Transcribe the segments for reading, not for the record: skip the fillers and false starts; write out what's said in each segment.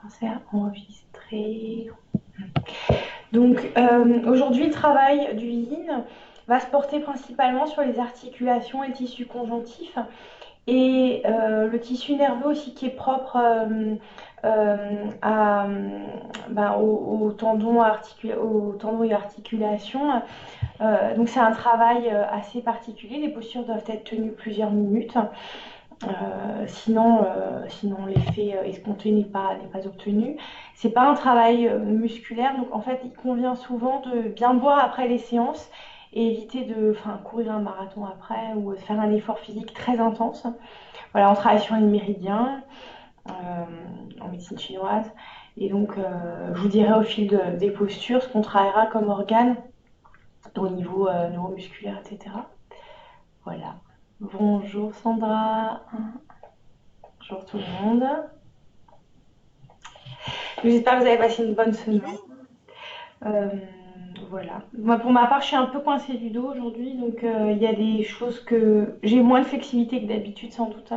Français enregistré. Donc aujourd'hui, le travail du yin va se porter principalement sur les articulations et le tissu conjonctif et le tissu nerveux aussi qui est propre à, aux tendons, aux tendons et articulations. Donc c'est un travail assez particulier. Les postures doivent être tenues plusieurs minutes. Sinon l'effet escompté n'est pas obtenu. C'est pas un travail musculaire, donc en fait il convient souvent de bien boire après les séances et éviter de courir un marathon après ou de faire un effort physique très intense. Voilà, on travaille sur les méridiens en médecine chinoise et donc je vous dirai au fil des postures ce qu'on travaillera comme organe au niveau neuromusculaire, etc. Voilà. Bonjour Sandra. Bonjour tout le monde. J'espère que vous avez passé une bonne semaine. Euh, voilà. Moi, pour ma part, je suis un peu coincée du dos aujourd'hui, donc il y a des choses que j'ai moins de flexibilité que d'habitude, sans doute.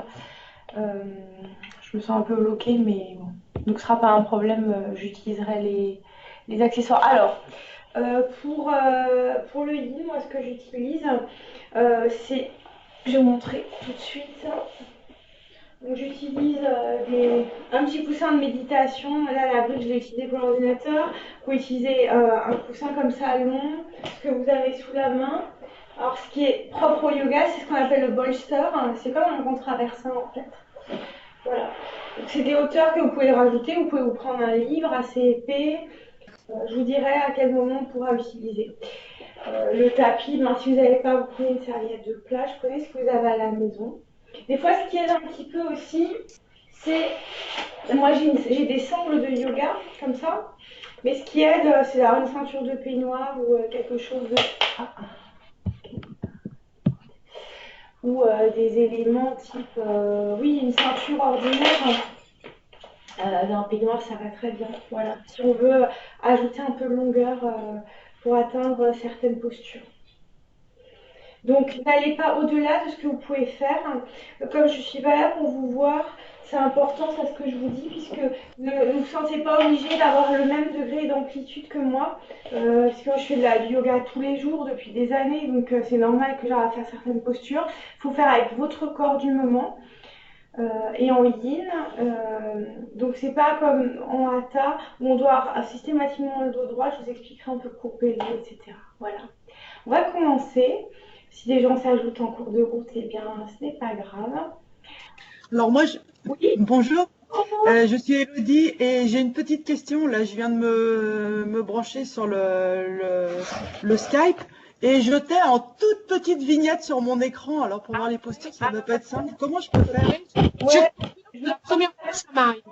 Euh, je me sens un peu bloquée, mais bon. Donc, ce sera pas un problème. J'utiliserai les accessoires. Alors, pour le yin, moi, ce que j'utilise, c'est. Je vais vous montrer tout de suite. Donc j'utilise un petit coussin de méditation. Là, la brique, je l'ai utilisé pour l'ordinateur. Vous pouvez utiliser un coussin comme ça long, que vous avez sous la main. Alors, ce qui est propre au yoga, c'est ce qu'on appelle le bolster. C'est comme un contraversin en fait. Voilà. C'est des hauteurs que vous pouvez rajouter. Vous pouvez vous prendre un livre assez épais. Je vous dirai à quel moment on pourra utiliser. Le tapis, si vous n'avez pas, vous prenez une serviette de plage. Prenez ce que vous avez à la maison. Des fois, ce qui aide un petit peu aussi, c'est. Moi, j'ai des sangles de yoga, comme ça. Mais ce qui aide, c'est d'avoir une ceinture de peignoir ou quelque chose de. Ah. Ou des éléments type. Oui, une ceinture ordinaire. D'un peignoir, ça va très bien. Voilà. Si on veut ajouter un peu de longueur pour atteindre certaines postures. Donc, n'allez pas au-delà de ce que vous pouvez faire. Comme je ne suis pas là pour vous voir, c'est important, ça, ce que je vous dis, puisque ne vous sentez pas obligé d'avoir le même degré d'amplitude que moi. Parce que moi, je fais du yoga tous les jours depuis des années, donc c'est normal que j'arrive à faire certaines postures. Il faut faire avec votre corps du moment. Et en yin, donc c'est pas comme en hatha où on doit avoir systématiquement le dos droit. Je vous expliquerai un peu courber le dos, etc. Voilà. On va commencer. Si des gens s'ajoutent en cours de route, eh bien, ce n'est pas grave. Alors moi, Oui. bonjour, je suis Elodie et j'ai une petite question. Là, je viens de me brancher sur le Skype et je t'ai en toute petite vignette sur mon écran. Alors pour voir les postures, ça ne doit pas être simple. Comment je peux faire? Ouais, La première fois, ça m'arrive.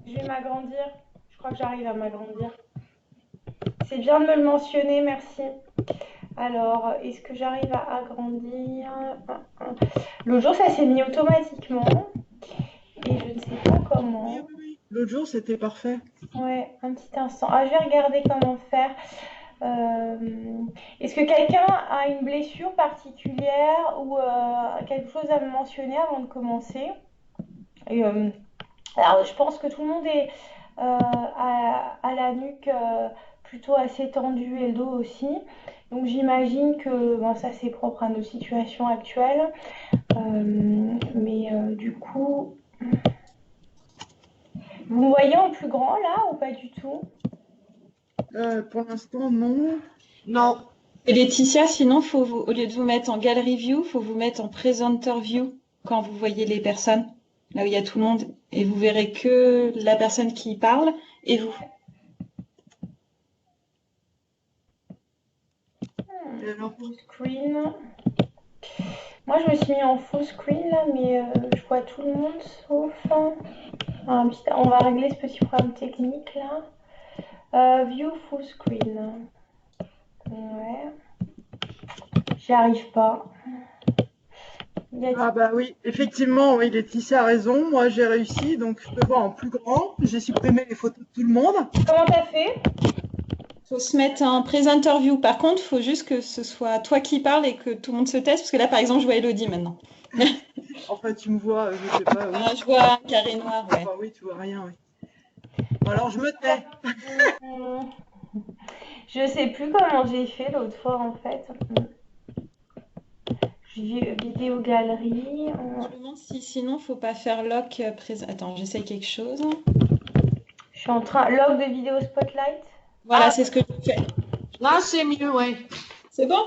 je vais m'agrandir. Je crois que j'arrive à m'agrandir. C'est bien de me le mentionner, merci. Alors, est-ce que j'arrive à agrandir? L'autre jour, ça s'est mis automatiquement. Et je ne sais pas comment. Oui, oui, oui. L'autre jour, c'était parfait. Ouais, un petit instant. Ah, je vais regarder comment faire. Est-ce que quelqu'un a une blessure particulière ou quelque chose à me mentionner avant de commencer? Et, alors, je pense que tout le monde est à la nuque plutôt assez tendue et le dos aussi. Donc, j'imagine que ça, c'est propre à nos situations actuelles. Mais du coup, vous me voyez en plus grand là ou pas du tout? Pour l'instant, non. Non. Et Laetitia, sinon, au lieu de vous mettre en gallery view, faut vous mettre en presenter view quand vous voyez les personnes, là où il y a tout le monde, et vous verrez que la personne qui parle et vous. Alors, Full screen. Moi, je me suis mis en full screen là, mais je vois tout le monde sauf. On va régler ce petit problème technique là. View full screen. Ouais. J'y arrive pas. ah bah oui, effectivement, oui, Laetitia a raison. Moi, j'ai réussi, donc je peux voir en plus grand. J'ai supprimé les photos de tout le monde. Comment t'as fait? Faut se mettre en presenter view. Par contre, faut juste que ce soit toi qui parles et que tout le monde se taise, parce que là, par exemple, je vois Elodie maintenant. Enfin, tu me vois, je sais pas. Oui. Ah, je vois un carré noir, ouais. Enfin, oui, tu vois rien, oui. Bon, alors, je me tais. Je sais plus comment j'ai fait l'autre fois en fait. Vidéo galerie. Je me demande si sinon, faut pas faire lock présent. Attends, j'essaye quelque chose. Je suis en train. Log de vidéo spotlight. Voilà, Ah, c'est ce que je fais. Là, c'est mieux, ouais. C'est bon?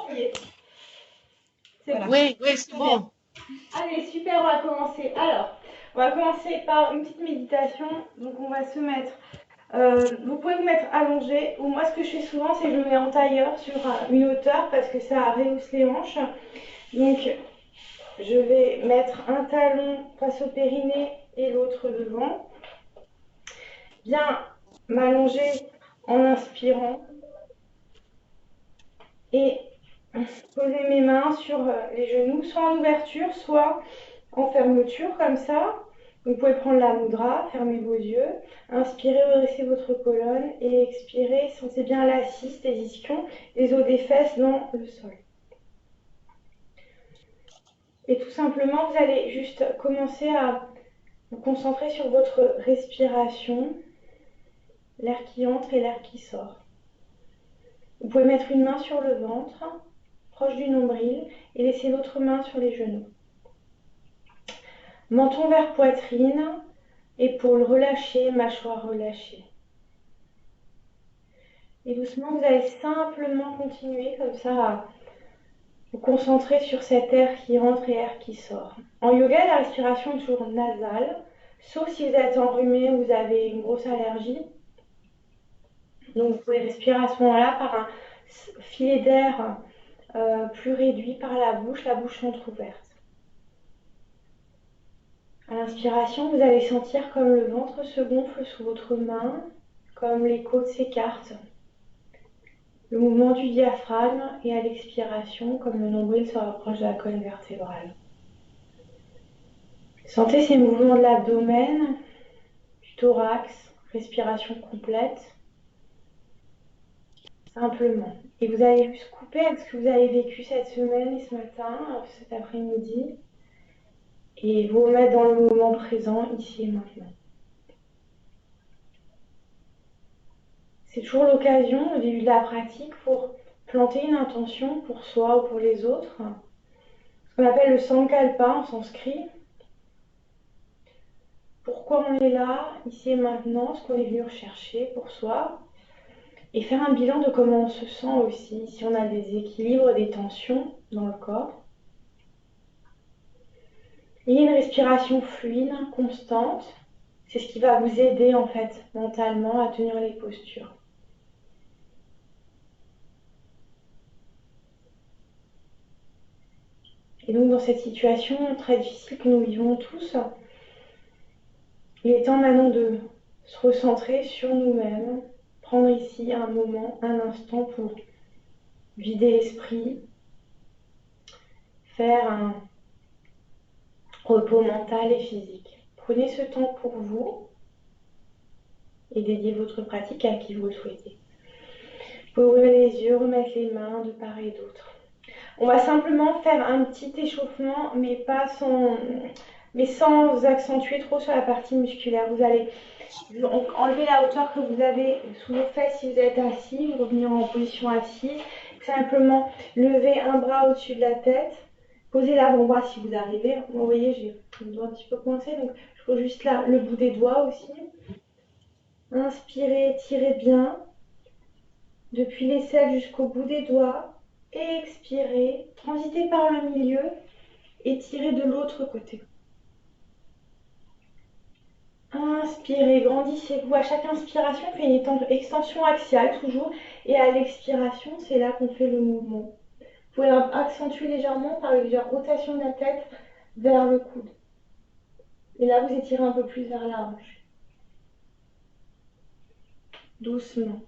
c'est Voilà. bon. Oui, oui, c'est bon. Allez, super, on va commencer. Alors, on va commencer par une petite méditation. Donc, on va se mettre. Vous pouvez vous mettre allongé. Ou moi, ce que je fais souvent, c'est que je me mets en tailleur sur une hauteur parce que ça rehausse les hanches. Donc, je vais mettre un talon face au périnée et l'autre devant. Bien m'allonger en inspirant et poser mes mains sur les genoux, soit en ouverture, soit en fermeture, comme ça. Vous pouvez prendre la mudra, fermer vos yeux, inspirez, redressez votre colonne et expirez, sentez bien l'assise des ischions, les os des fesses dans le sol. Et tout simplement, vous allez juste commencer à vous concentrer sur votre respiration, l'air qui entre et l'air qui sort. Vous pouvez mettre une main sur le ventre, proche du nombril, et laisser l'autre main sur les genoux. Menton vers poitrine, épaules relâchées, mâchoire relâchée. Et doucement, vous allez simplement continuer comme ça à vous concentrer sur cet air qui rentre et air qui sort. En yoga, la respiration est toujours nasale, sauf si vous êtes enrhumé ou vous avez une grosse allergie. Donc vous pouvez respirer à ce moment-là par un filet d'air plus réduit par la bouche entrouverte. À l'inspiration, vous allez sentir comme le ventre se gonfle sous votre main, comme les côtes s'écartent. Le mouvement du diaphragme et à l'expiration, comme le nombril se rapproche de la colonne vertébrale. Sentez ces mouvements de l'abdomen, du thorax, respiration complète. Simplement. Et vous allez juste couper avec ce que vous avez vécu cette semaine et ce matin, cet après-midi, et vous remettre dans le moment présent, ici et maintenant. C'est toujours l'occasion, au début de la pratique, pour planter une intention pour soi ou pour les autres. Ce qu'on appelle le sankalpa en sanskrit. Pourquoi on est là, ici et maintenant, ce qu'on est venu rechercher pour soi. Et faire un bilan de comment on se sent aussi, si on a des équilibres, des tensions dans le corps. Et une respiration fluide, constante. C'est ce qui va vous aider en fait mentalement à tenir les postures. Et donc dans cette situation très difficile que nous vivons tous, il est temps maintenant de se recentrer sur nous-mêmes, prendre ici un moment, un instant pour vider l'esprit, faire un repos mental et physique. Prenez ce temps pour vous et dédiez votre pratique à qui vous le souhaitez. Vous pouvez ouvrir les yeux, remettre les mains de part et d'autre. On va simplement faire un petit échauffement, mais sans accentuer trop sur la partie musculaire. Vous allez enlever la hauteur que vous avez sous vos fesses si vous êtes assis, vous revenir en position assise. Simplement lever un bras au-dessus de la tête, poser l'avant-bras si vous arrivez. Vous voyez, j'ai le doigt un petit peu coincé, donc je pose juste là le bout des doigts aussi. Inspirez, étirez bien, depuis l'aisselle jusqu'au bout des doigts. Expirez, transitez par le milieu et tirez de l'autre côté. Inspirez, grandissez-vous. À chaque inspiration, on fait une extension axiale toujours. Et à l'expiration, c'est là qu'on fait le mouvement. Vous pouvez accentuer légèrement par une légère rotation de la tête vers le coude. Et là, vous étirez un peu plus vers la hanche. Doucement.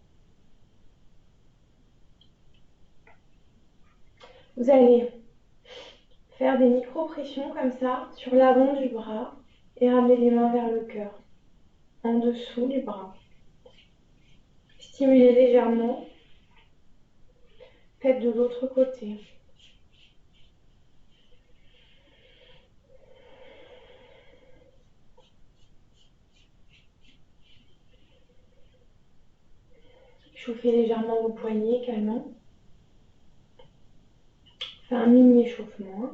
Vous allez faire des micro-pressions comme ça sur l'avant du bras et ramener les mains vers le cœur, en dessous du bras. Stimulez légèrement. Faites de l'autre côté. Chauffez légèrement vos poignets, calmement. Faites un mini échauffement. Hein.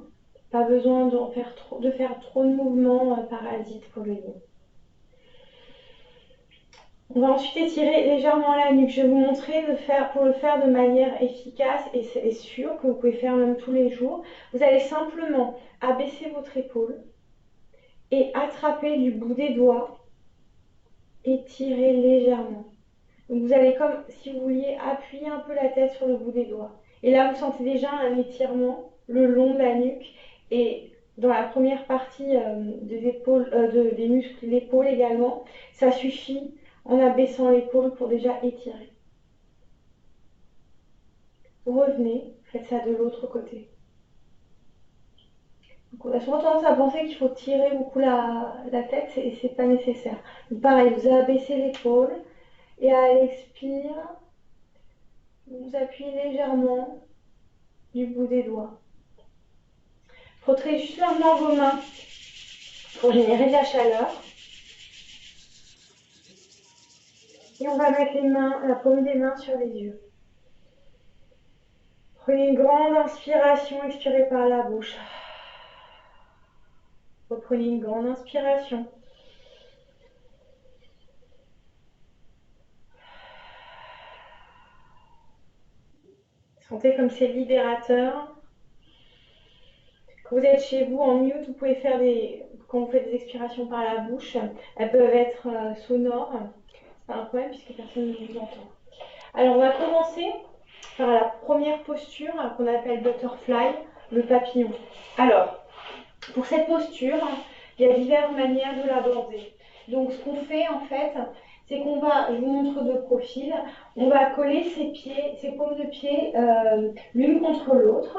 Pas besoin de faire trop de mouvements parasites pour le yin. On va ensuite étirer légèrement la nuque. Je vais vous montrer pour le faire de manière efficace et sûre, que vous pouvez faire même tous les jours. Vous allez simplement abaisser votre épaule et attraper du bout des doigts, étirer légèrement. Donc vous allez comme si vous vouliez appuyer un peu la tête sur le bout des doigts. Et là, vous sentez déjà un étirement le long de la nuque et dans la première partie des épaules, des muscles de l'épaule également. Ça suffit en abaissant l'épaule pour déjà étirer. Revenez, faites ça de l'autre côté. Donc on a souvent tendance à penser qu'il faut tirer beaucoup la tête et c'est pas nécessaire. Donc pareil, vous abaissez l'épaule et à l'expire, vous appuyez légèrement du bout des doigts. Frotterez juste lentement vos mains pour générer de la chaleur. Et on va mettre la paume des mains sur les yeux. Prenez une grande inspiration, expirez par la bouche. Reprenez une grande inspiration. Sentez comme c'est libérateur. Quand vous êtes chez vous en mute, vous pouvez faire quand vous faites des expirations par la bouche, elles peuvent être sonores. C'est pas un problème puisque personne ne vous entend. Alors on va commencer par la première posture qu'on appelle butterfly, le papillon. Alors, pour cette posture, il y a diverses manières de l'aborder. Donc ce qu'on fait en fait, c'est je vous montre de profil, on va coller ses paumes de pied l'une contre l'autre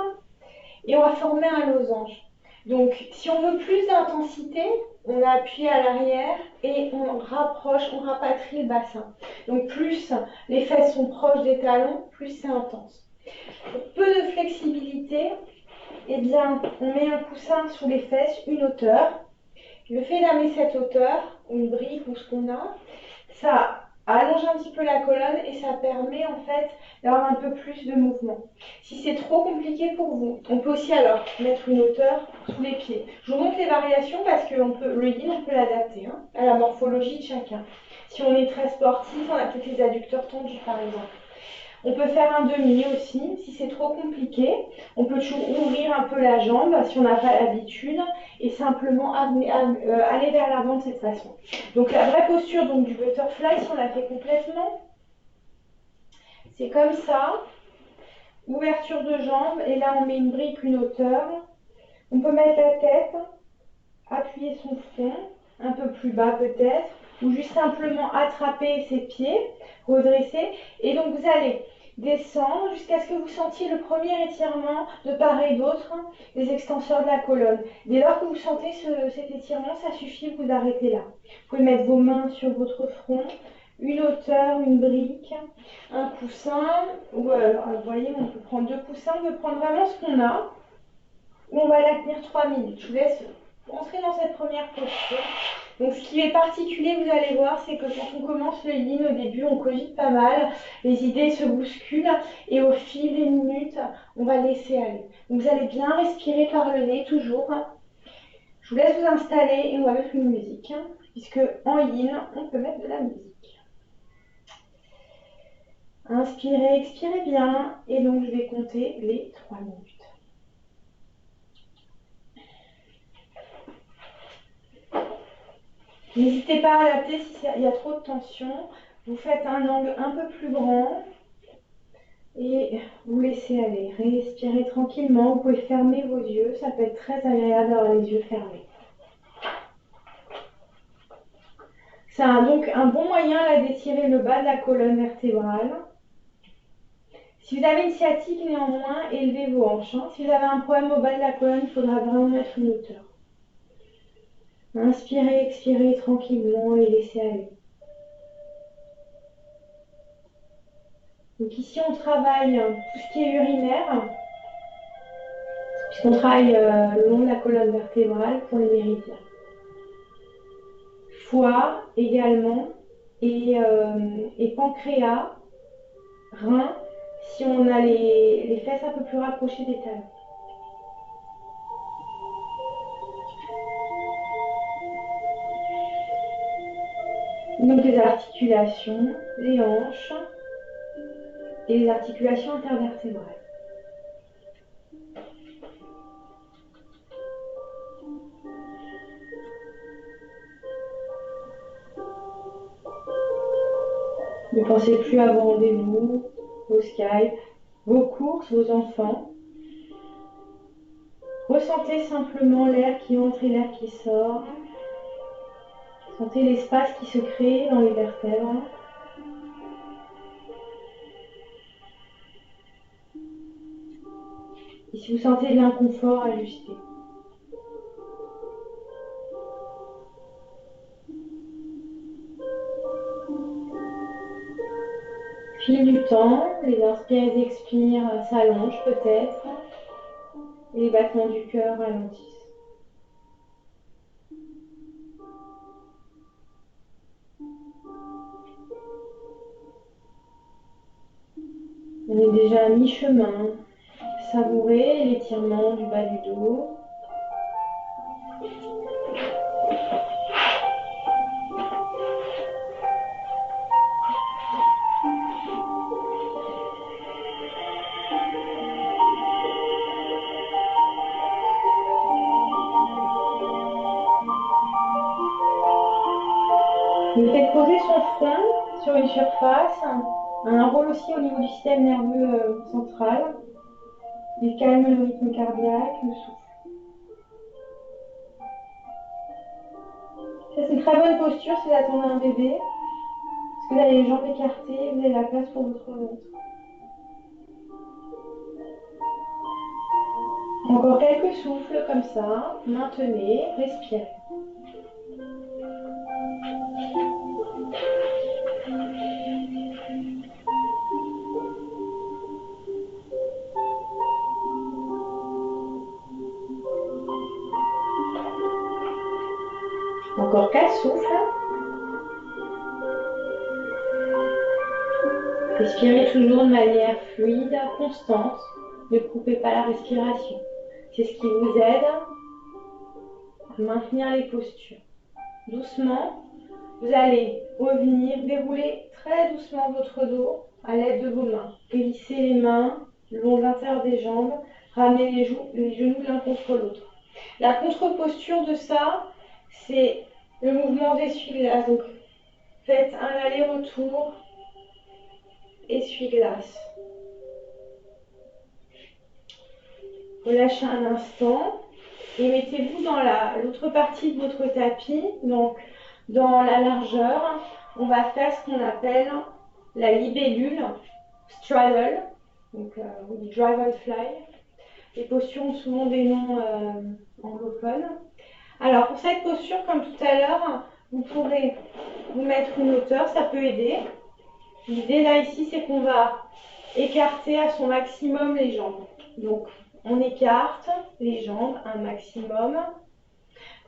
et on va former un losange. Donc si on veut plus d'intensité, on va appuyer à l'arrière et on rapatrie le bassin. Donc plus les fesses sont proches des talons, plus c'est intense. Pour peu de flexibilité, eh bien, on met un coussin sous les fesses, une hauteur. Je fais lamer cette hauteur, ou une brique, ou ce qu'on a. Ça allonge un petit peu la colonne et ça permet en fait d'avoir un peu plus de mouvement. Si c'est trop compliqué pour vous, on peut aussi alors mettre une hauteur sous les pieds. Je vous montre les variations parce que le yin, on peut l'adapter à la morphologie de chacun. Si on est très sportif, on a peut-être les adducteurs tendus par exemple. On peut faire un demi aussi, si c'est trop compliqué. On peut toujours ouvrir un peu la jambe si on n'a pas l'habitude et simplement aller vers l'avant de cette façon. Donc la vraie posture du butterfly, si on la fait complètement, c'est comme ça. Ouverture de jambe et là on met une brique, une hauteur. On peut mettre la tête, appuyer son front, un peu plus bas peut-être, ou juste simplement attraper ses pieds, redresser. Et donc vous allez descendre jusqu'à ce que vous sentiez le premier étirement de part et d'autre des extenseurs de la colonne. Dès lors que vous sentez cet étirement, ça suffit, vous arrêtez là. Vous pouvez mettre vos mains sur votre front, une hauteur, une brique, un coussin, ou alors, vous voyez, on peut prendre 2 coussins, on peut prendre vraiment ce qu'on a, et on va la tenir 3 minutes. Je vous laisse entrer dans cette première posture. Donc ce qui est particulier, vous allez voir, c'est que quand on commence le yin au début, on cogite pas mal, les idées se bousculent et au fil des minutes, on va laisser aller. Donc vous allez bien respirer par le nez toujours. Je vous laisse vous installer et on va mettre une musique, puisque en yin, on peut mettre de la musique. Inspirez, expirez bien et donc je vais compter les 3 minutes. N'hésitez pas à adapter s'il y a trop de tension. Vous faites un angle un peu plus grand et vous laissez aller. Respirez tranquillement. Vous pouvez fermer vos yeux. Ça peut être très agréable d'avoir les yeux fermés. C'est donc un bon moyen d'étirer le bas de la colonne vertébrale. Si vous avez une sciatique, néanmoins, élevez vos hanches. Si vous avez un problème au bas de la colonne, il faudra vraiment mettre une hauteur. Inspirez, expirez tranquillement et laissez aller. Donc ici, on travaille tout ce qui est urinaire, puisqu'on travaille le long de la colonne vertébrale pour les méridiens. Foie également, et pancréas, reins si on a les fesses un peu plus rapprochées des talons. Donc les articulations, les hanches et les articulations intervertébrales. Ne pensez plus à vos rendez-vous, vos Skype, vos courses, vos enfants. Ressentez simplement l'air qui entre et l'air qui sort. Sentez l'espace qui se crée dans les vertèbres. Et si vous sentez de l'inconfort, ajustez. Fil du temps, les inspires et les expires s'allongent peut-être. Et les battements du cœur ralentissent. On est déjà à mi-chemin. Savourez l'étirement du bas du dos. Le fait de poser son front sur une surface a un rôle aussi au niveau du système nerveux central. Il calme le rythme cardiaque, le souffle. Ça, c'est une très bonne posture si vous attendez un bébé. Parce que vous avez les jambes écartées, vous avez la place pour votre ventre. Encore quelques souffles comme ça. Maintenez, respirez. Encore 4 souffles. Respirez toujours de manière fluide, constante. Ne coupez pas la respiration. C'est ce qui vous aide à maintenir les postures. Doucement, vous allez revenir, dérouler très doucement votre dos à l'aide de vos mains. Glissez les mains le long de l'intérieur des jambes. Ramenez les genoux l'un contre l'autre. La contre-posture de ça, c'est le mouvement d'essuie-glace. Donc, faites un aller-retour, essuie-glace. Relâchez un instant et mettez-vous dans l'autre partie de votre tapis, donc dans la largeur. On va faire ce qu'on appelle la libellule, straddle, donc dragonfly. Les postures ont souvent des noms anglophones. Alors pour cette posture, comme tout à l'heure, vous pourrez vous mettre une hauteur, ça peut aider. L'idée là ici, c'est qu'on va écarter à son maximum les jambes. Donc on écarte les jambes un maximum.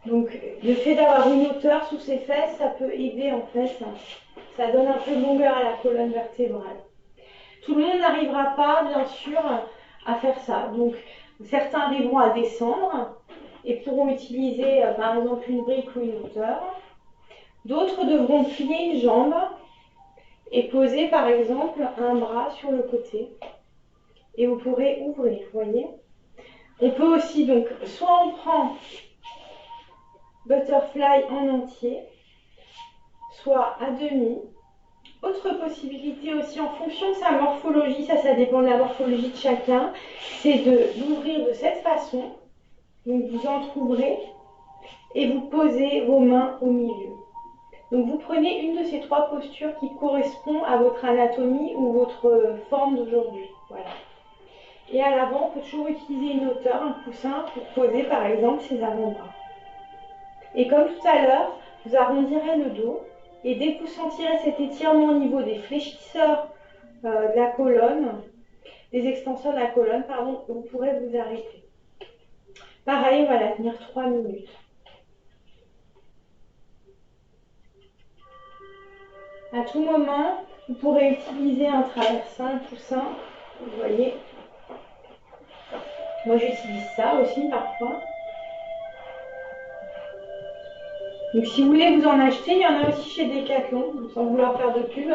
Donc le fait d'avoir une hauteur sous ses fesses, ça peut aider en fait. Ça donne un peu de longueur à la colonne vertébrale. Tout le monde n'arrivera pas, bien sûr, à faire ça. Donc certains arriveront à descendre et pourront utiliser par exemple une brique ou une hauteur. D'autres devront plier une jambe et poser par exemple un bras sur le côté. Et vous pourrez ouvrir, vous voyez. On peut aussi, donc, soit on prend butterfly en entier, soit à demi. Autre possibilité aussi, en fonction de sa morphologie, ça dépend de la morphologie de chacun, c'est d'ouvrir de cette façon. Donc vous entrouvrez et vous posez vos mains au milieu. Donc vous prenez une de ces 3 postures qui correspond à votre anatomie ou votre forme d'aujourd'hui. Voilà. Et à l'avant, on peut toujours utiliser une hauteur, un coussin, pour poser par exemple ses avant-bras. Et comme tout à l'heure, vous arrondirez le dos. Et dès que vous sentirez cet étirement au niveau des fléchisseurs de la colonne, des extenseurs de la colonne, pardon, vous pourrez vous arrêter. Pareil, on va la tenir 3 minutes. À tout moment, Vous pourrez utiliser un traversin, un coussin, vous voyez. Moi, j'utilise ça aussi parfois. Donc, si vous voulez vous en acheter, il y en a aussi chez Decathlon, sans vouloir faire de pub.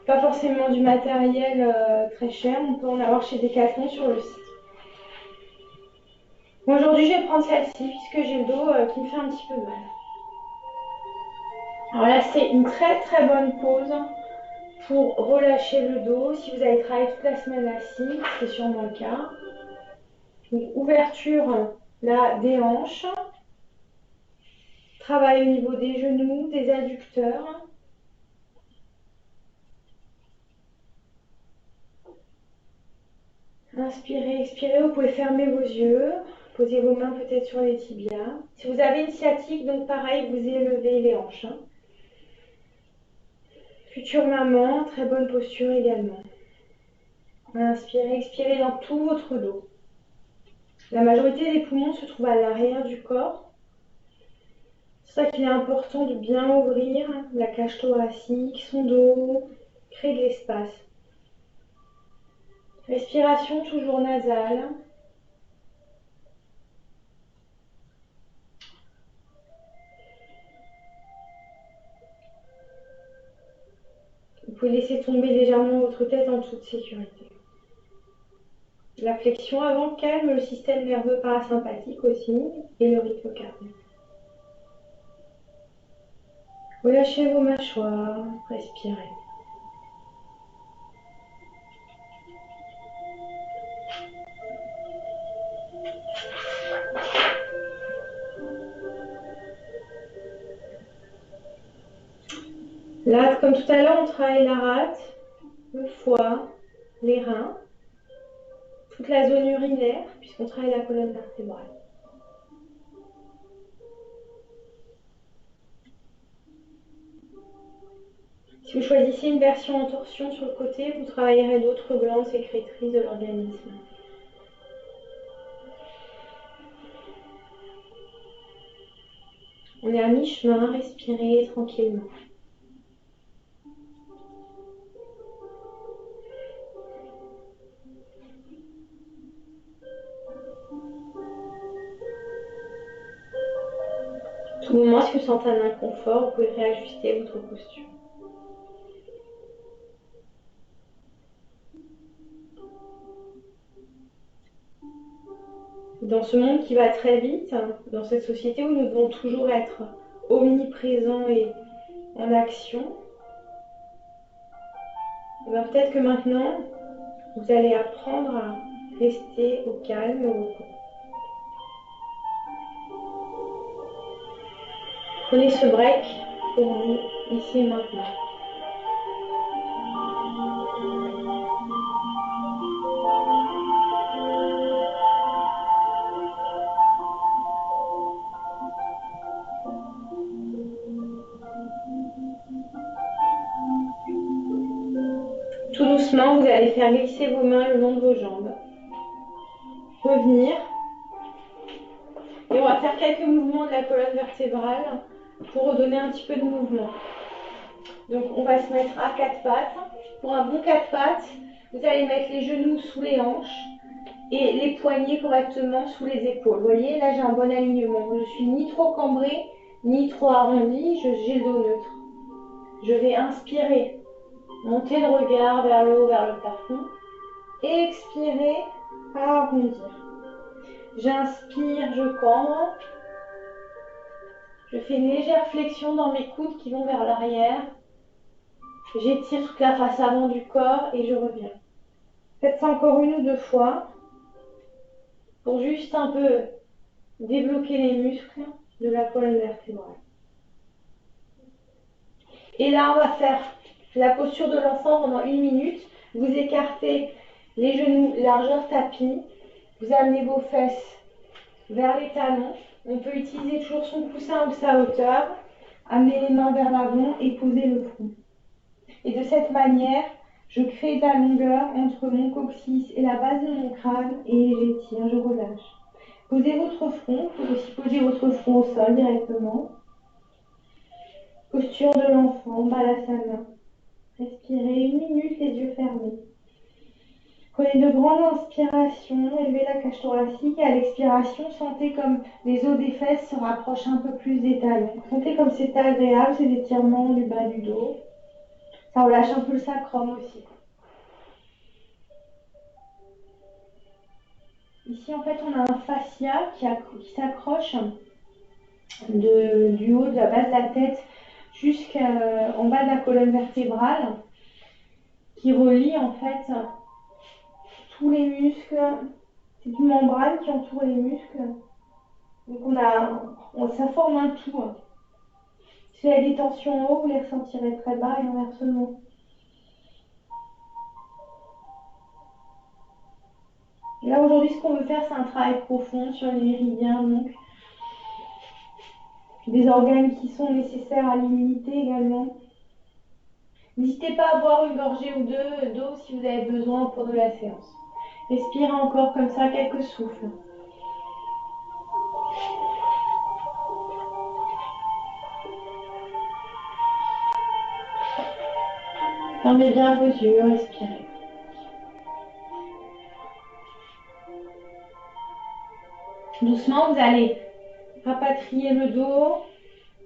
Pas forcément du matériel très cher, on peut en avoir chez Decathlon sur le site. Bon, aujourd'hui, je vais prendre celle-ci puisque j'ai le dos qui me fait un petit peu mal. Alors là, c'est une très très bonne pause pour relâcher le dos. Si vous avez travaillé toute la semaine assis, c'est sûrement le cas. Donc, ouverture là, des hanches. Travail au niveau des genoux, des adducteurs. Inspirez, expirez, vous pouvez fermer vos yeux. Posez vos mains peut-être sur les tibias. Si vous avez une sciatique, donc pareil, vous élevez les hanches. Future maman, très bonne posture également. Inspirez, expirez dans tout votre dos. La majorité des poumons se trouvent à l'arrière du corps. C'est ça qu'il est important de bien ouvrir la cage thoracique, son dos, créer de l'espace. Respiration toujours nasale. Vous pouvez laisser tomber légèrement votre tête en toute sécurité. La flexion avant calme le système nerveux parasympathique aussi et le rythme cardiaque. Relâchez vos mâchoires, respirez. Là, comme tout à l'heure, on travaille la rate, le foie, les reins, toute la zone urinaire, puisqu'on travaille la colonne vertébrale. Si vous choisissez une version en torsion sur le côté, vous travaillerez d'autres glandes sécrétrices de l'organisme. On est à mi-chemin, respirez tranquillement. Tout moment, si vous sentez un inconfort, vous pouvez réajuster votre posture. Dans ce monde qui va très vite, dans cette société où nous devons toujours être omniprésents et en action, peut-être que maintenant, vous allez apprendre à rester au calme et au repos. Prenez ce break pour vous, ici et maintenant. Tout doucement, vous allez faire glisser vos mains le long de vos jambes. Revenir. Et on va faire quelques mouvements de la colonne vertébrale pour redonner un petit peu de mouvement. Donc on va se mettre à quatre pattes. Pour un bon quatre pattes, vous allez mettre les genoux sous les hanches et les poignets correctement sous les épaules. Vous voyez, là j'ai un bon alignement. Je suis ni trop cambrée, ni trop arrondie, j'ai le dos neutre. Je vais inspirer, monter le regard vers le haut, vers le plafond. Expirer, arrondir. J'inspire, je cambre. Je fais une légère flexion dans mes coudes qui vont vers l'arrière. J'étire toute la face avant du corps et je reviens. Faites ça encore une ou deux fois pour juste un peu débloquer les muscles de la colonne vertébrale. Et là, on va faire la posture de l'enfant pendant 1 minute. Vous écartez les genoux largeur tapis. Vous amenez vos fesses vers les talons. On peut utiliser toujours son coussin ou sa hauteur. Amenez les mains vers l'avant et posez le front. Et de cette manière, je crée de la longueur entre mon coccyx et la base de mon crâne et j'étire, je relâche. Posez votre front, vous pouvez aussi poser votre front au sol directement. Posture de l'enfant, balasana. Respirez 1 minute, les yeux fermés. Prenez de grandes inspirations, élevez la cage thoracique et à l'expiration, sentez comme les os des fesses se rapprochent un peu plus des talons. Sentez comme c'est agréable, ces étirements du bas du dos. Ça relâche un peu le sacrum aussi. Ici, en fait, on a un fascia qui s'accroche du haut de la base de la tête jusqu'en bas de la colonne vertébrale, qui relie en fait tous les muscles. C'est une membrane qui entoure les muscles. Donc ça forme un tout. Si vous avez des tensions en haut, vous les ressentirez très bas et inversement. Et là aujourd'hui, ce qu'on veut faire, c'est un travail profond sur les méridiens, donc des organes qui sont nécessaires à l'immunité également. N'hésitez pas à boire une gorgée ou deux d'eau si vous avez besoin au cours de la séance. Respirez encore comme ça quelques souffles. Fermez bien vos yeux, respirez. Doucement, vous allez rapatrier le dos,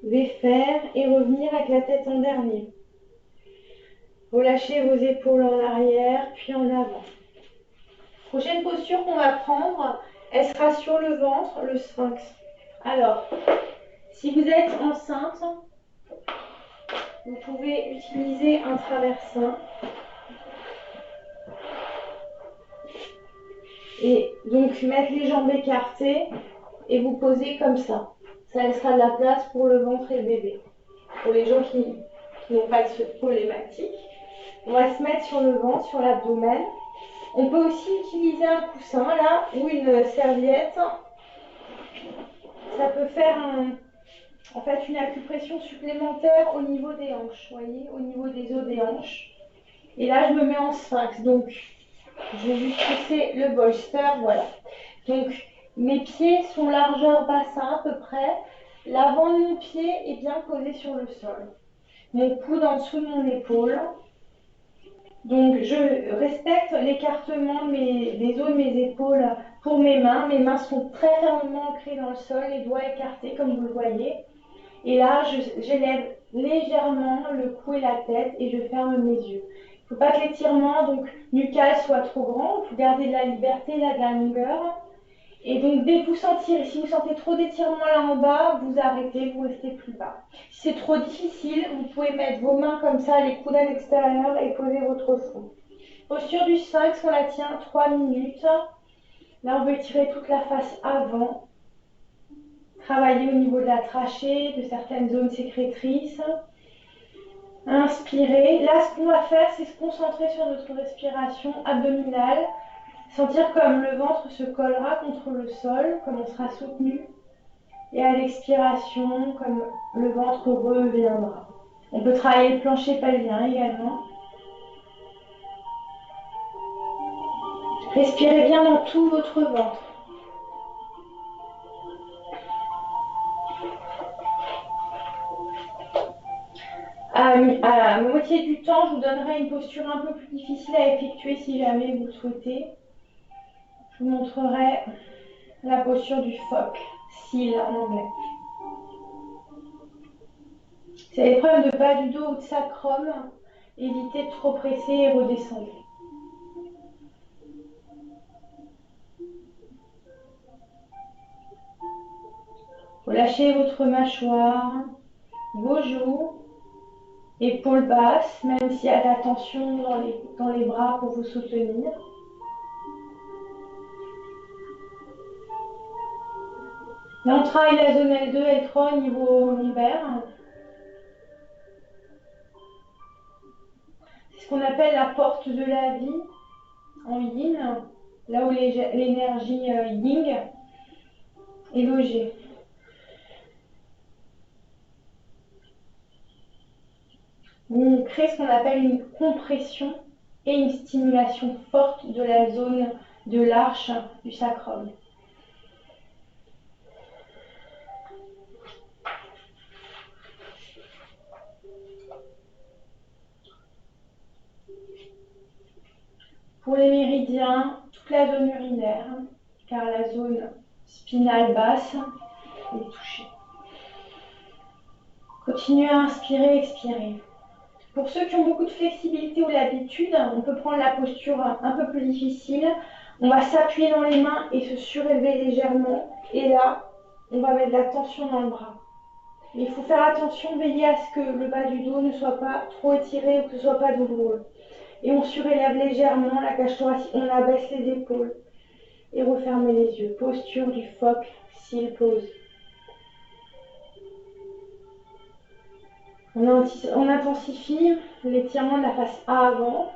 défaire et revenir avec la tête en dernier. Relâchez vos épaules en arrière, puis en avant. Prochaine posture qu'on va prendre, elle sera sur le ventre, le sphinx. Alors, si vous êtes enceinte, vous pouvez utiliser un traversin. Et donc, mettre les jambes écartées et vous poser comme ça. Ça laissera de la place pour le ventre et le bébé. Pour les gens qui n'ont pas de cette problématique, on va se mettre sur le ventre, sur l'abdomen. On peut aussi utiliser un coussin là ou une serviette. Ça peut faire en fait une acupression supplémentaire au niveau des hanches, voyez, au niveau des os des hanches. Et là, je me mets en sphinx. Donc, je vais juste pousser le bolster, voilà. Donc, mes pieds sont largeur bassin à peu près. L'avant de mon pied est bien posé sur le sol. Mon coude en dessous de mon épaule. Donc, je respecte l'écartement des os de mes épaules pour mes mains. Mes mains sont très fermement ancrées dans le sol, les doigts écartés comme vous le voyez. Et là, j'élève légèrement le cou et la tête et je ferme mes yeux. Il ne faut pas que l'étirement donc nucal soit trop grand. Il faut garder de la liberté, là, de la longueur. Et donc, dès que vous sentirez, si vous sentez trop d'étirement là en bas, vous arrêtez, vous restez plus bas. Si c'est trop difficile, vous pouvez mettre vos mains comme ça, les coudes à l'extérieur et poser votre front. Posture du sphinx, on la tient 3 minutes. Là, on veut étirer toute la face avant. Travailler au niveau de la trachée, de certaines zones sécrétrices. Inspirez. Là, ce qu'on va faire, c'est se concentrer sur notre respiration abdominale. Sentir comme le ventre se collera contre le sol, comme on sera soutenu. Et à l'expiration, comme le ventre reviendra. On peut travailler le plancher pelvien également. Respirez bien dans tout votre ventre. À moitié du temps, je vous donnerai une posture un peu plus difficile à effectuer si jamais vous le souhaitez. Je vous montrerai la posture du phoque, seal en anglais. Si vous avez des problèmes de bas du dos ou de sacrum, évitez de trop presser et redescendez. Relâchez votre mâchoire, vos joues, épaules basses, même s'il y a de la tension dans les bras pour vous soutenir. Là, on travaille la zone L2, L3 au niveau lombaire. C'est ce qu'on appelle la porte de la vie en yin, là où l'énergie yin est logée. On crée ce qu'on appelle une compression et une stimulation forte de la zone de l'arche du sacrum. Pour les méridiens, toute la zone urinaire, car la zone spinale basse est touchée. Continuez à inspirer, expirer. Pour ceux qui ont beaucoup de flexibilité ou l'habitude, on peut prendre la posture un peu plus difficile. On va s'appuyer dans les mains et se surélever légèrement. Et là, on va mettre de la tension dans le bras. Mais il faut faire attention, veiller à ce que le bas du dos ne soit pas trop étiré ou que ce ne soit pas douloureux. Et on surélève légèrement la cage thoracique, on abaisse les épaules et refermez les yeux. Posture du phoque, cils pose. On intensifie l'étirement de la face avant.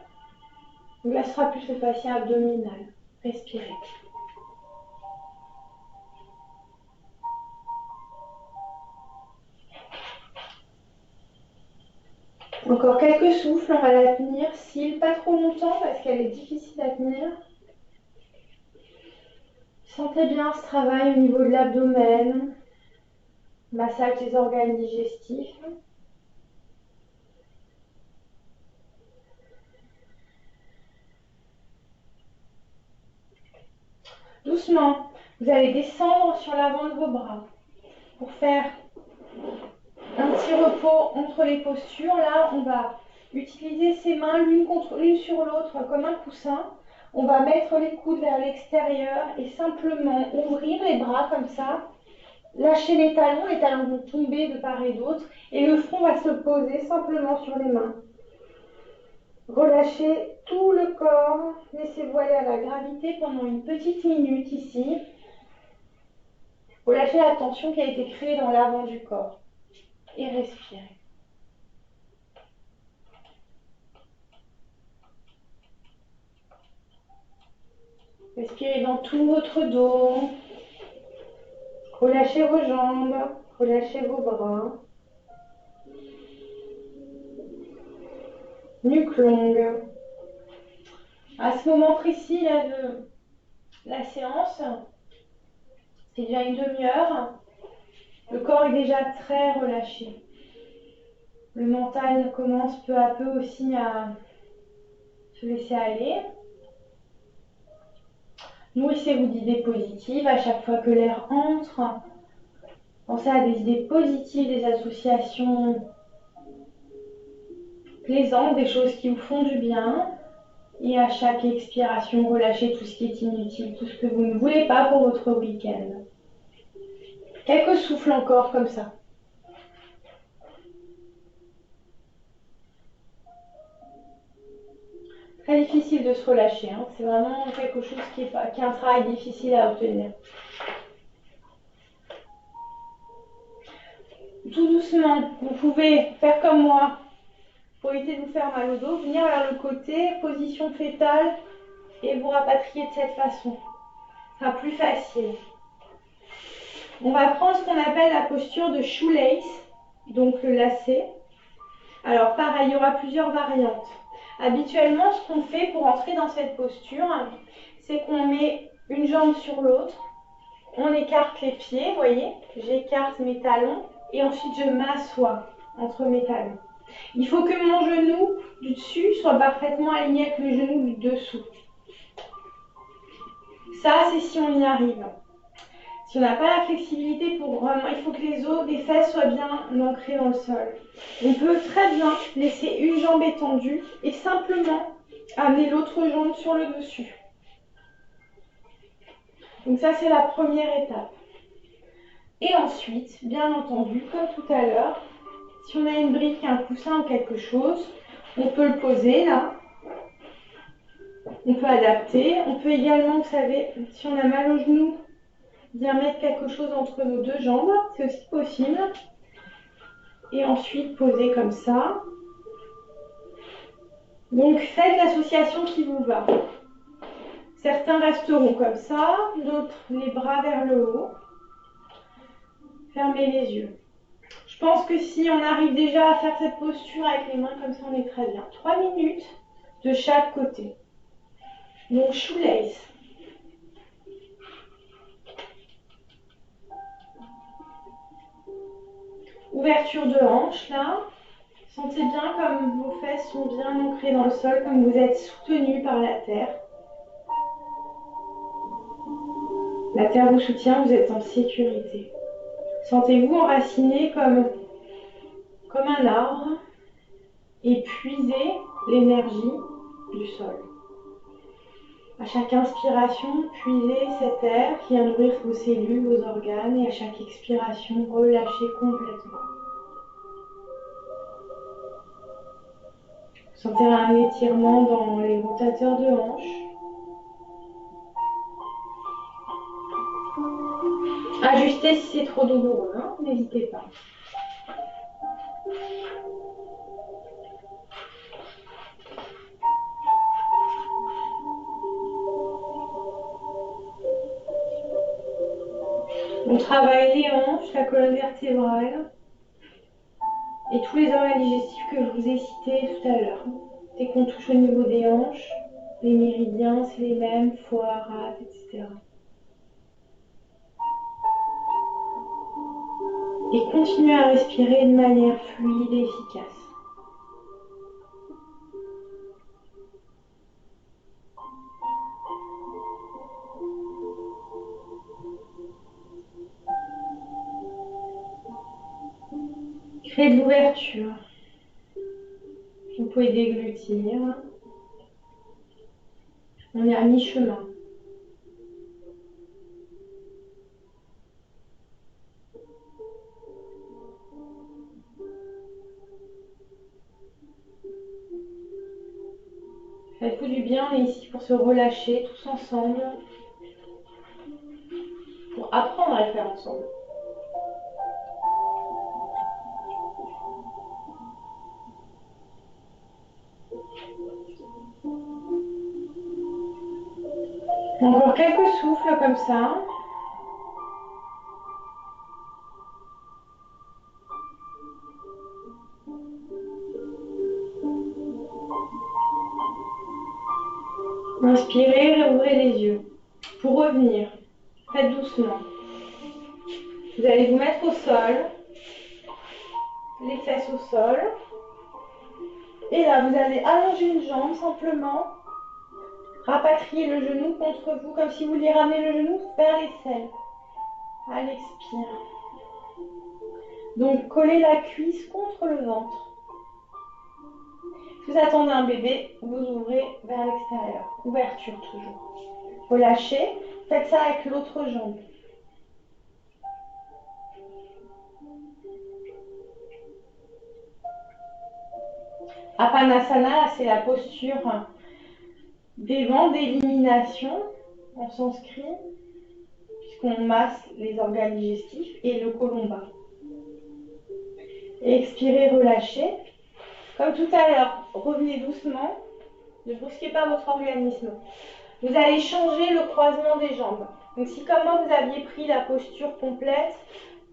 Donc là, ce sera plus le fascia abdominal. Respirez. Encore quelques souffles, on va la tenir. Cils, pas trop longtemps parce qu'elle est difficile à tenir. Sentez bien ce travail au niveau de l'abdomen. Massage des organes digestifs. Doucement, vous allez descendre sur l'avant de vos bras pour faire un petit repos entre les postures. Là, on va utiliser ses mains l'une sur l'autre comme un coussin. On va mettre les coudes vers l'extérieur et simplement ouvrir les bras comme ça. Lâcher les talons vont tomber de part et d'autre et le front va se poser simplement sur les mains. Relâchez tout le corps, laissez-vous aller à la gravité pendant une petite minute ici. Relâchez la tension qui a été créée dans l'avant du corps et respirez. Respirez dans tout votre dos. Relâchez vos jambes, relâchez vos bras. Nuque longue. À ce moment précis là, de la séance, c'est déjà une demi-heure. Le corps est déjà très relâché. Le mental commence peu à peu aussi à se laisser aller. Nourrissez-vous d'idées positives à chaque fois que l'air entre. Pensez à des idées positives, des associations plaisantes, des choses qui vous font du bien. Et à chaque expiration, relâchez tout ce qui est inutile, tout ce que vous ne voulez pas pour votre week-end. Quelques souffles encore comme ça. Très difficile de se relâcher, hein. C'est vraiment quelque chose qui est un travail difficile à obtenir. Tout doucement, vous pouvez faire comme moi, pour éviter de vous faire mal au dos, venir vers le côté, position fétale, et vous rapatrier de cette façon. Ce sera plus facile. On va prendre ce qu'on appelle la posture de shoelace, donc le lacet. Alors pareil, il y aura plusieurs variantes. Habituellement, ce qu'on fait pour entrer dans cette posture, c'est qu'on met une jambe sur l'autre, on écarte les pieds, vous voyez, j'écarte mes talons et ensuite je m'assois entre mes talons. Il faut que mon genou du dessus soit parfaitement aligné avec le genou du dessous. Ça, c'est si on y arrive. Si on n'a pas la flexibilité pour vraiment, il faut que les os des fesses soient bien ancrés dans le sol. On peut très bien laisser une jambe étendue et simplement amener l'autre jambe sur le dessus. Donc ça, c'est la première étape. Et ensuite, bien entendu, comme tout à l'heure, si on a une brique, un coussin ou quelque chose, on peut le poser là. On peut adapter. On peut également, vous savez, si on a mal au genou, bien mettre quelque chose entre nos deux jambes, c'est aussi possible. Et ensuite poser comme ça. Donc faites l'association qui vous va. Certains resteront comme ça, d'autres les bras vers le haut. Fermez les yeux. Je pense que si on arrive déjà à faire cette posture avec les mains comme ça, on est très bien. 3 minutes de chaque côté. Donc shoelace. Ouverture de hanche là, Sentez bien comme vos fesses sont bien ancrées dans le sol, comme vous êtes soutenu par la terre. La terre vous soutient, vous êtes en sécurité. Sentez-vous enraciné comme un arbre et puisez l'énergie du sol. À chaque inspiration, puisez cet air qui vient nourrir vos cellules, vos organes, et à chaque expiration, relâchez complètement. Sentez un étirement dans les rotateurs de hanches. Ajustez si c'est trop douloureux, hein, n'hésitez pas. On travaille les hanches, la colonne vertébrale et tous les organes digestifs que je vous ai cités tout à l'heure. Dès qu'on touche au niveau des hanches, les méridiens, c'est les mêmes, foie, rate, etc. Et continuez à respirer de manière fluide et efficace. Créez de l'ouverture. Vous pouvez déglutir. On est à mi-chemin. Faites-vous du bien, on est ici pour se relâcher tous ensemble, pour apprendre à le faire ensemble. Encore quelques souffles comme ça. Inspirez, réouvrez les yeux. Pour revenir, faites doucement. Vous allez vous mettre au sol, les fesses au sol. Et là, vous allez allonger une jambe simplement. Rapatrier le genou contre vous, comme si vous vouliez ramener le genou vers l'aisselle. À l'expire. Donc, collez la cuisse contre le ventre. Si vous attendez un bébé, vous ouvrez vers l'extérieur. Ouverture toujours. Relâchez. Faites ça avec l'autre jambe. Apanasana, c'est la posture des vents d'élimination en sanskrit, puisqu'on masse les organes digestifs et le côlon bas. Et expirez, relâchez. Comme tout à l'heure, revenez doucement, ne brusquez pas votre organisme. Vous allez changer le croisement des jambes. Donc si comme moi vous aviez pris la posture complète,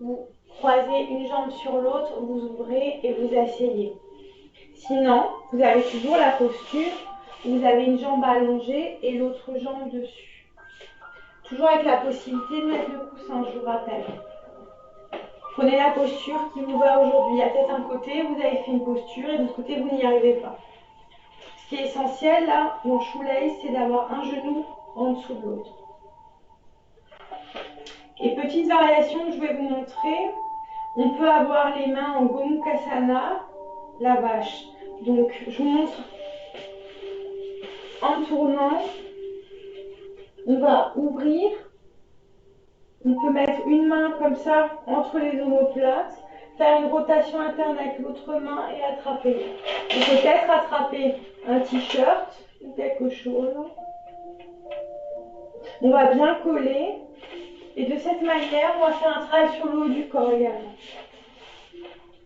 vous croisez une jambe sur l'autre, vous ouvrez et vous asseyez. Sinon, vous avez toujours la posture où vous avez une jambe allongée et l'autre jambe dessus. Toujours avec la possibilité de mettre le coussin, je vous rappelle. Prenez la posture qui vous va aujourd'hui. À peut-être un côté, vous avez fait une posture et de l'autre côté, vous n'y arrivez pas. Ce qui est essentiel là, dans Shoelay, c'est d'avoir un genou en dessous de l'autre. Et petite variation que je vais vous montrer, on peut avoir les mains en Gomukhasana, la vache. Donc je vous montre en tournant, on va ouvrir, on peut mettre une main comme ça entre les omoplates, faire une rotation interne avec l'autre main et attraper. On peut peut-être attraper un t-shirt ou quelque chose. On va bien coller et de cette manière, on va faire un travail sur le haut du corps également.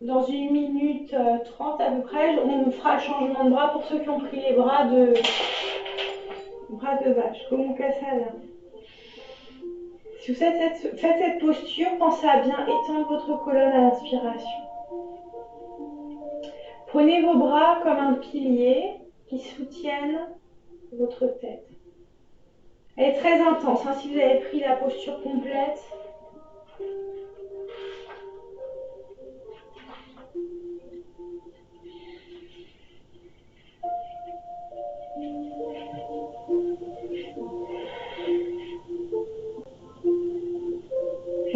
Dans 1 minute 30 à peu près, on fera le changement de bras pour ceux qui ont pris les bras de vache, Gomukhasana. Si vous faites cette posture, pensez à bien étendre votre colonne à l'inspiration. Prenez vos bras comme un pilier qui soutiennent votre tête. Elle est très intense, hein, si vous avez pris la posture complète.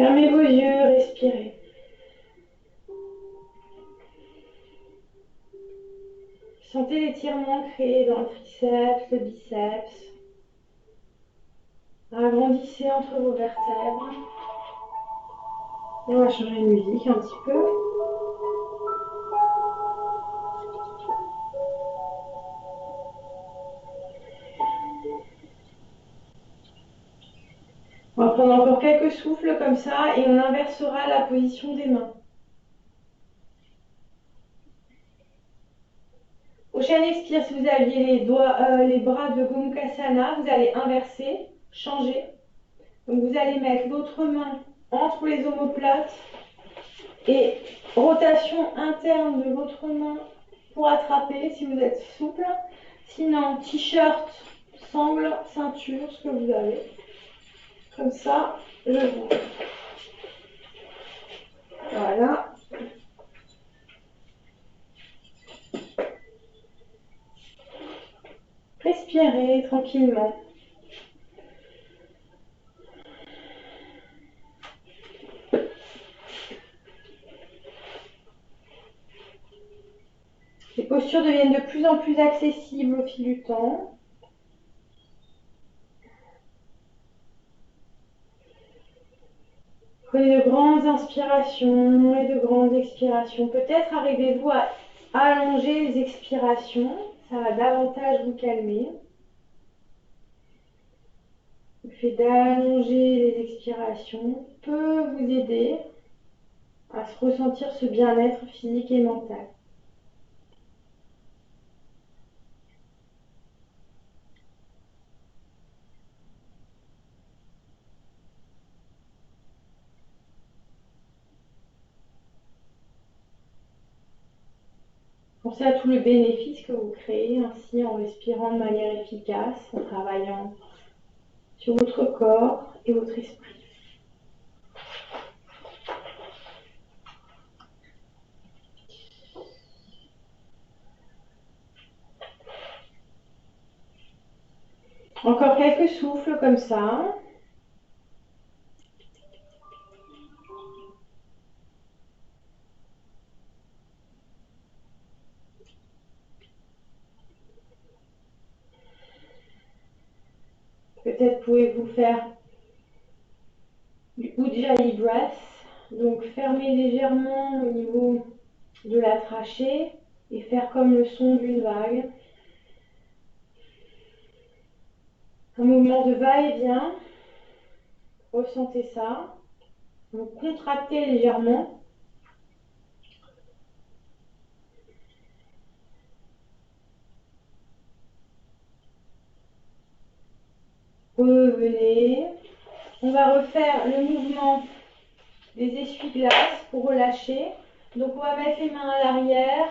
Fermez vos yeux, respirez. Sentez l'étirement créé dans le triceps, le biceps. Agrandissez entre vos vertèbres. On va changer de musique un petit peu. On va prendre encore quelques souffles comme ça et on inversera la position des mains. Prochaine expire, si vous aviez les bras de Gomukhasana, vous allez inverser, changer. Donc vous allez mettre l'autre main entre les omoplates et rotation interne de l'autre main pour attraper si vous êtes souple. Sinon, t-shirt, sangle, ceinture, ce que vous avez. Comme ça, je vous. Voilà. Respirez tranquillement. Les postures deviennent de plus en plus accessibles au fil du temps. Prenez de grandes inspirations et de grandes expirations. Peut-être arrivez-vous à allonger les expirations. Ça va davantage vous calmer. Le fait d'allonger les expirations peut vous aider à se ressentir ce bien-être physique et mental. Pensez à tout le bénéfice que vous créez ainsi en respirant de manière efficace, en travaillant sur votre corps et votre esprit. Encore quelques souffles comme ça. Peut-être pouvez-vous faire du Ujjayi breath, donc fermer légèrement au niveau de la trachée et faire comme le son d'une vague. Un mouvement de va-et-vient, ressentez ça. Vous contractez légèrement. Revenez. On va refaire le mouvement des essuie-glaces pour relâcher. Donc on va mettre les mains à l'arrière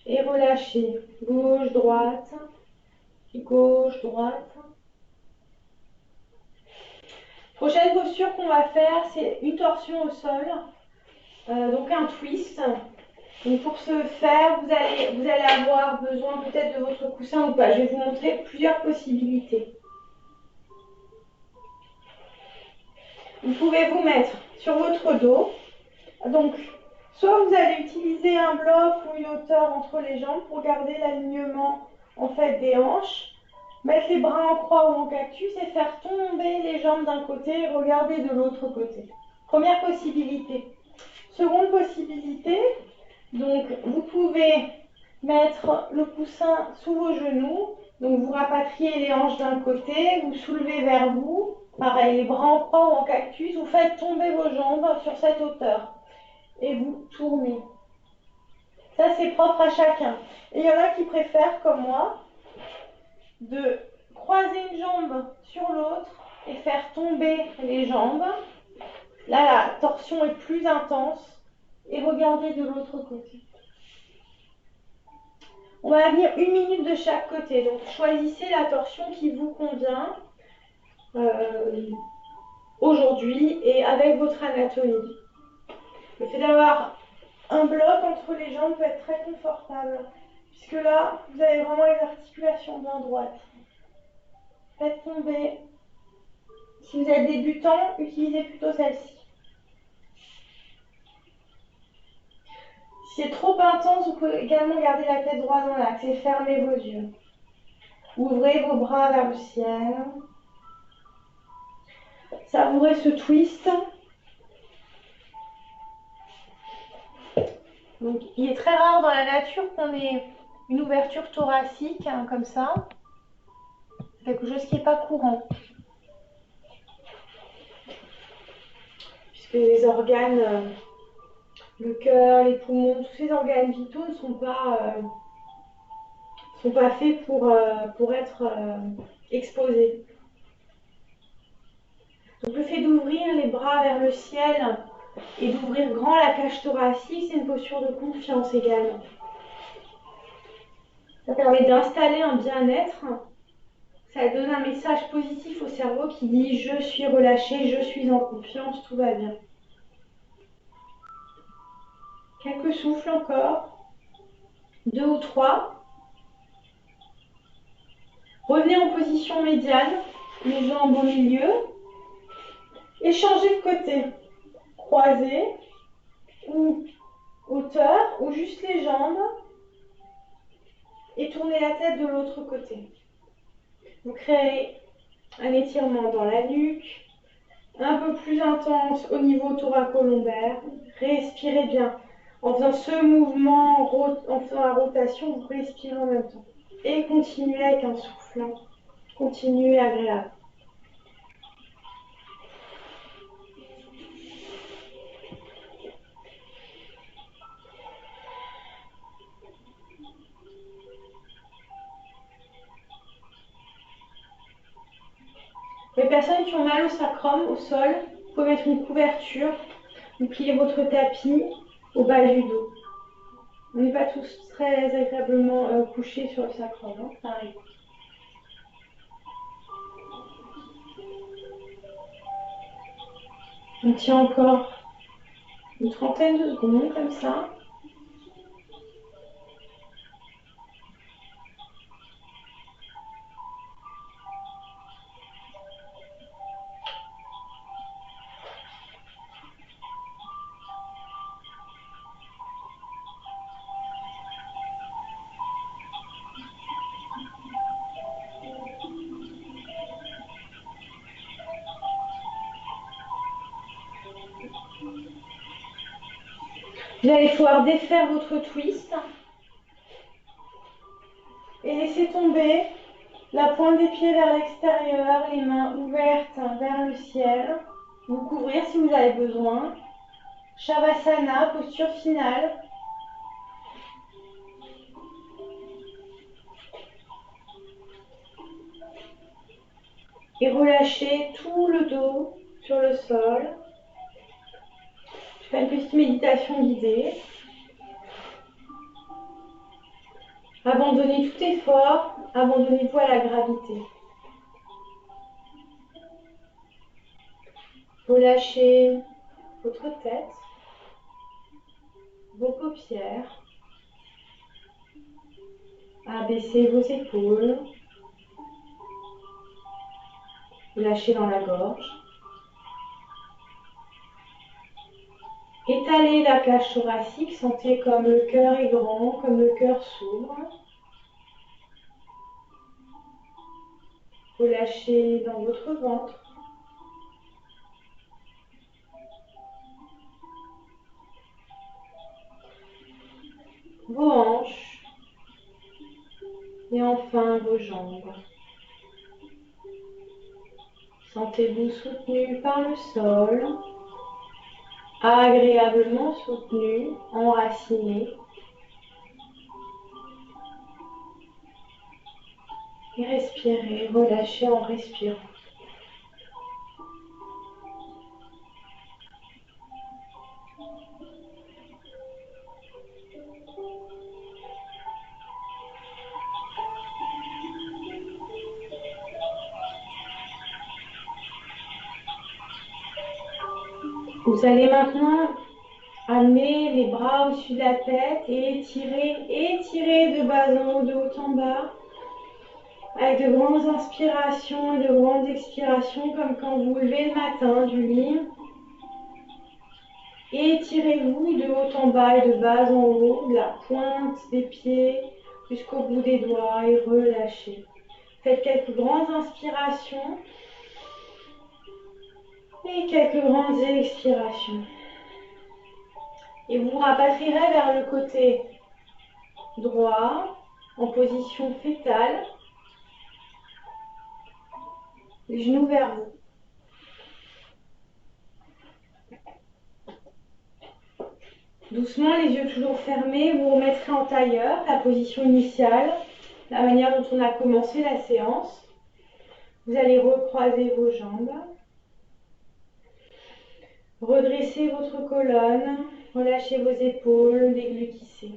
et relâcher. Gauche, droite, gauche, droite. Prochaine posture qu'on va faire, c'est une torsion au sol, donc un twist. Donc pour ce faire, vous allez avoir besoin peut-être de votre coussin ou pas. Je vais vous montrer plusieurs possibilités. Vous pouvez vous mettre sur votre dos. Donc, soit vous allez utiliser un bloc ou une hauteur entre les jambes pour garder l'alignement en fait des hanches. Mettre les bras en croix ou en cactus et faire tomber les jambes d'un côté et regarder de l'autre côté. Première possibilité. Seconde possibilité, donc vous pouvez mettre le coussin sous vos genoux. Donc vous rapatriez les hanches d'un côté, vous soulevez vers vous. Pareil, les bras en croix ou en cactus, vous faites tomber vos jambes sur cette hauteur. Et vous tournez. Ça, c'est propre à chacun. Et il y en a qui préfèrent, comme moi, de croiser une jambe sur l'autre et faire tomber les jambes. Là, la torsion est plus intense et regardez de l'autre côté. On va venir 1 minute de chaque côté. Donc, choisissez la torsion qui vous convient aujourd'hui et avec votre anatomie. Le fait d'avoir un bloc entre les jambes peut être très confortable puisque là, vous avez vraiment les articulations bien droites. Faites tomber. Si vous êtes débutant, utilisez plutôt celle-ci. Si c'est trop intense, vous pouvez également garder la tête droite dans l'axe et fermer vos yeux. Ouvrez vos bras vers le ciel. Savourez ce twist. Donc, il est très rare dans la nature qu'on ait une ouverture thoracique hein, comme ça. C'est quelque chose qui n'est pas courant. Puisque les organes, le cœur, les poumons, tous ces organes vitaux ne sont pas faits pour être exposés. Donc le fait d'ouvrir les bras vers le ciel et d'ouvrir grand la cage thoracique, c'est une posture de confiance également. Ça permet d'installer un bien-être. Ça donne un message positif au cerveau qui dit « je suis relâché, je suis en confiance, tout va bien ». Quelques souffles encore, 2 ou 3. Revenez en position médiane, les jambes au milieu. Et changez de côté. Croisez ou hauteur ou juste les jambes. Et tournez la tête de l'autre côté. Vous créez un étirement dans la nuque, un peu plus intense au niveau thoraco-lombaire. Respirez bien. En faisant ce mouvement, en faisant la rotation, vous respirez en même temps. Et continuez avec un souffle. Continuez agréable. Les personnes qui ont mal au sacrum, au sol, vous pouvez mettre une couverture, vous pliez votre tapis au bas du dos. On n'est pas tous très agréablement couchés sur le sacrum, hein, ça arrive. On tient encore une trentaine de secondes comme ça. Vous allez pouvoir défaire votre twist et laisser tomber la pointe des pieds vers l'extérieur, les mains ouvertes vers le ciel. Vous couvrir si vous avez besoin. Shavasana, posture finale. Et relâchez tout le dos sur le sol. Je fais une petite méditation guidée. Abandonnez tout effort, abandonnez-vous à la gravité. Relâchez votre tête, vos paupières. Abaissez vos épaules. Lâchez dans la gorge. Étalez la cage thoracique, sentez comme le cœur est grand, comme le cœur s'ouvre. Relâchez dans votre ventre. Vos hanches. Et enfin vos jambes. Sentez-vous soutenu par le sol, agréablement soutenu, enraciné. Et respirez, relâchez en respirant. Vous allez maintenant amener les bras au-dessus de la tête et étirer de bas en haut, de haut en bas. Avec de grandes inspirations et de grandes expirations, comme quand vous vous levez le matin du lit. Et étirez-vous de haut en bas et de bas en haut, de la pointe des pieds jusqu'au bout des doigts et relâchez. Faites quelques grandes inspirations et quelques grandes expirations. Et vous vous rapatrierez vers le côté droit en position fétale, les genoux vers vous. Doucement, les yeux toujours fermés, vous remettrez en tailleur, la position initiale, la manière dont on a commencé la séance. Vous allez recroiser vos jambes, redresser votre colonne, relâchez vos épaules, déglutissez.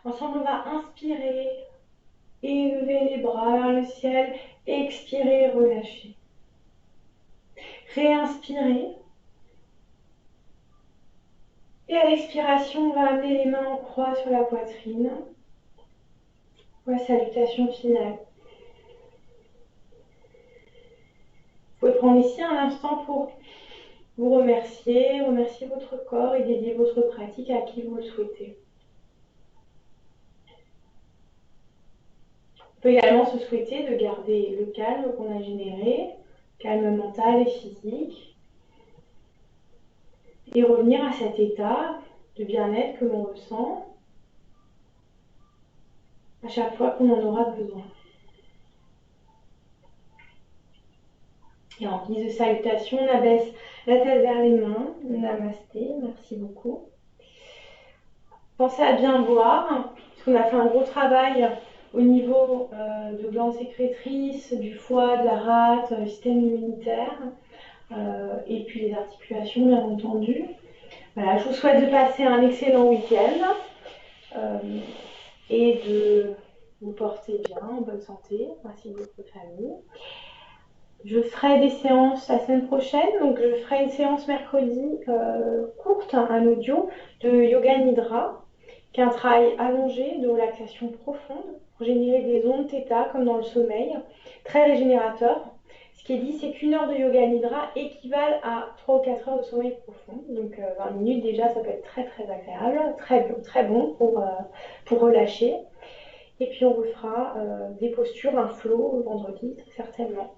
Ensemble, on va inspirer, élever les bras vers le ciel, expirer, relâcher. Réinspirez. Et à l'expiration, on va amener les mains en croix sur la poitrine. Voilà, salutation finale. Vous pouvez prendre ici un instant pour vous remercier votre corps et dédier votre pratique à qui vous le souhaitez. On peut également se souhaiter de garder le calme qu'on a généré, calme mental et physique, et revenir à cet état de bien-être que l'on ressent à chaque fois qu'on en aura besoin. Et en guise de salutation, on abaisse la tête vers les mains. Namasté, merci beaucoup. Pensez à bien boire, parce qu'on a fait un gros travail au niveau de glandes sécrétrices, du foie, de la rate, système immunitaire, et puis les articulations, bien entendu. Voilà, je vous souhaite de passer un excellent week-end et de vous porter bien, en bonne santé, ainsi que votre famille. Je ferai des séances la semaine prochaine, donc je ferai une séance mercredi courte, un audio de Yoga Nidra, qui est un travail allongé de relaxation profonde pour générer des ondes θ comme dans le sommeil, très régénérateur. Ce qui est dit, c'est qu'1 heure de Yoga Nidra équivalent à 3 ou 4 heures de sommeil profond. Donc 20 minutes déjà, ça peut être très très agréable, très bon pour relâcher. Et puis on vous fera des postures, un flow vendredi, certainement.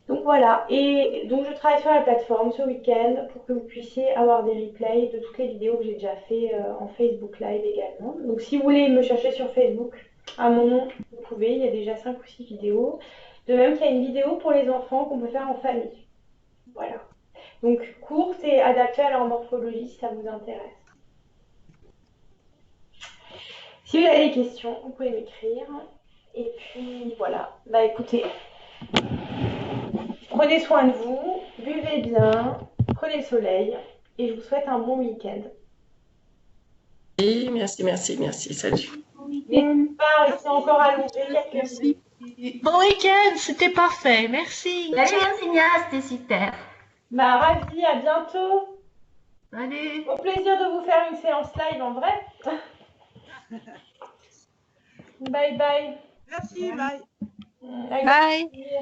Donc voilà, et donc je travaille sur la plateforme ce week-end pour que vous puissiez avoir des replays de toutes les vidéos que j'ai déjà fait en Facebook Live également. Donc si vous voulez me chercher sur Facebook à mon nom, vous pouvez, il y a déjà 5 ou 6 vidéos. De même qu'il y a une vidéo pour les enfants qu'on peut faire en famille. Voilà. Donc courte et adaptée à leur morphologie si ça vous intéresse. Si vous avez des questions, vous pouvez m'écrire. Et puis voilà, bah écoutez, prenez soin de vous, buvez bien, prenez le soleil et je vous souhaite un bon week-end. Oui, merci, salut. N'hésitez pas à rester encore allongé quelques minutes. Bon week-end, c'était parfait, merci. Salut Signa, c'était super. Bah ravi, à bientôt. Salut. Au plaisir de vous faire une séance live en vrai. Bye bye. Merci, bye. Avec Bye. plaisir.